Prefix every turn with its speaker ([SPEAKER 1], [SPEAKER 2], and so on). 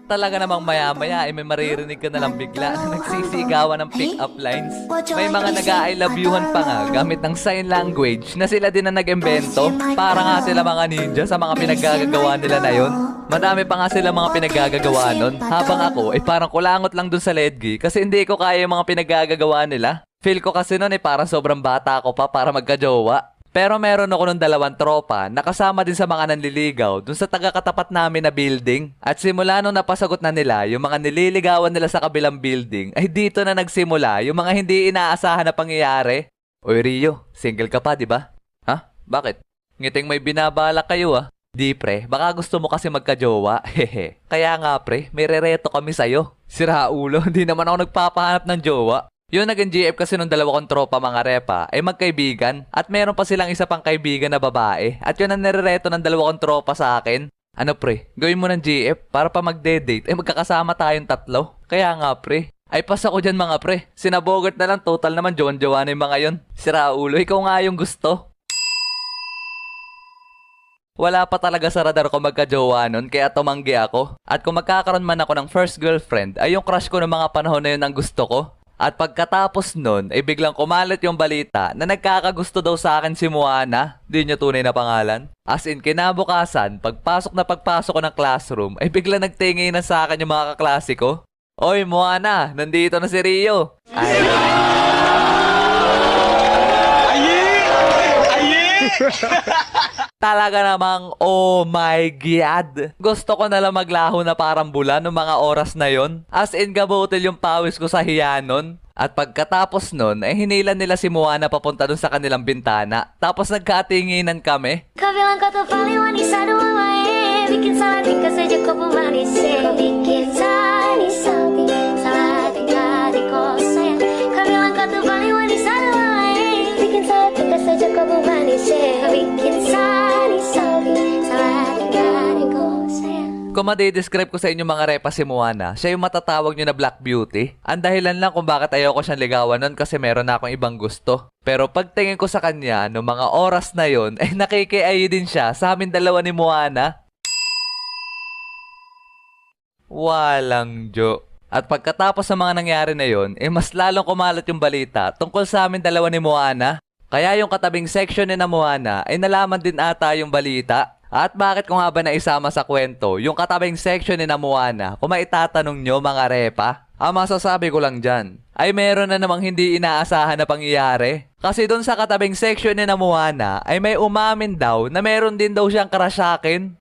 [SPEAKER 1] Talaga namang maya-maya ay may maririnig ka na lang bigla na nagsisigawan ng pick-up lines. May mga nag-I love you-han pa nga gamit ng sign language na sila din na nag-imbento. Para nga sila mga ninja sa mga pinaggagawa nila na yon. Madami pa nga sila mga pinaggagawa nun. Habang ako ay parang kulangot lang dun sa ledgi kasi hindi ko kaya yung mga pinaggagawa nila. Feel ko kasi nun ay parang sobrang bata ako pa para magkajowa. Pero meron ako ng 2 tropa na kasama din sa mga nanliligaw dun sa taga-katapat namin na building. At simula nung napasagot na nila yung mga nililigawan nila sa kabilang building, ay dito na nagsimula yung mga hindi inaasahan na pangyayari. Oy Rio, single ka pa, di ba? Ha? Bakit? Ngiting may binabalak kayo ah. Di pre, baka gusto mo kasi magkajowa. Hehe. Kaya nga pre, may rereto kami sa'yo. Sira ulo, hindi naman ako nagpapahanap ng jowa. Yung naging GF kasi nung 2 kong tropa mga repa ay magkaibigan at meron pa silang isa pang kaibigan na babae at yun ang nirereto ng 2 kong tropa sa akin. Ano pre, gawin mo ng GF para pa magde-date ay magkakasama tayong 3. Kaya nga pre, ay pas ako dyan mga pre. Sinabogart na lang, total naman jowa na yung mga yon. Sira ulo, ikaw nga yung gusto. Wala pa talaga sa radar ko magka-jowa nun kaya tumanggi ako. At kung magkakaroon man ako ng first girlfriend ay yung crush ko ng mga panahon na yun ang gusto ko. At pagkatapos nun, ay biglang kumalat yung balita na nagkakagusto daw sa akin si Moana. Di niya tunay na pangalan. As in, kinabukasan, pagpasok ko ng classroom, ay biglang nagtingin na sa akin yung mga kaklase ko. Oy, Moana, nandito na si Rio. Ay. Talaga namang, oh my God. Gusto ko na lang maglaho na parang bula noong mga oras na yon. As in, gabutil yung pawis ko sa hiyanon. At pagkatapos nun, ay hinila nila si Moana papunta dun sa kanilang bintana. Tapos nagkatinginan kami.
[SPEAKER 2] Kau bilang kau tuh paling wanita dua wae. Bikin salah tingkah saja kau pemanis. Kau bikin salah tingkah di kau sayang. Kau bilang kau tuh paling wanita dua wae. Bikin salah tingkah saja kau pemanis. Kau bikin salah tingkah di kau sayang.
[SPEAKER 1] Kung madidescribe ko sa inyo mga repa si Moana, siya yung matatawag nyo na Black Beauty. Ang dahilan lang kung bakit ayoko siyang ligawan nun kasi meron na akong ibang gusto. Pero pagtingin ko sa kanya, no mga oras na yon, ay nakikiayi din siya sa amin dalawa ni Moana. Walang jo. At pagkatapos sa mga nangyari na yon, mas lalong kumalat yung balita tungkol sa amin dalawa ni Moana. Kaya yung katabing section ni na Moana ay nalaman din ata yung balita. At bakit ko nga ba naisama sa kwento yung katabing section ni na Moana kung maitatanong nyo mga repa? Ang masasabi ko lang dyan ay meron na namang hindi inaasahan na pangyayari. Kasi doon sa katabing section ni na Moana ay may umamin daw na meron din daw siyang crush sa akin.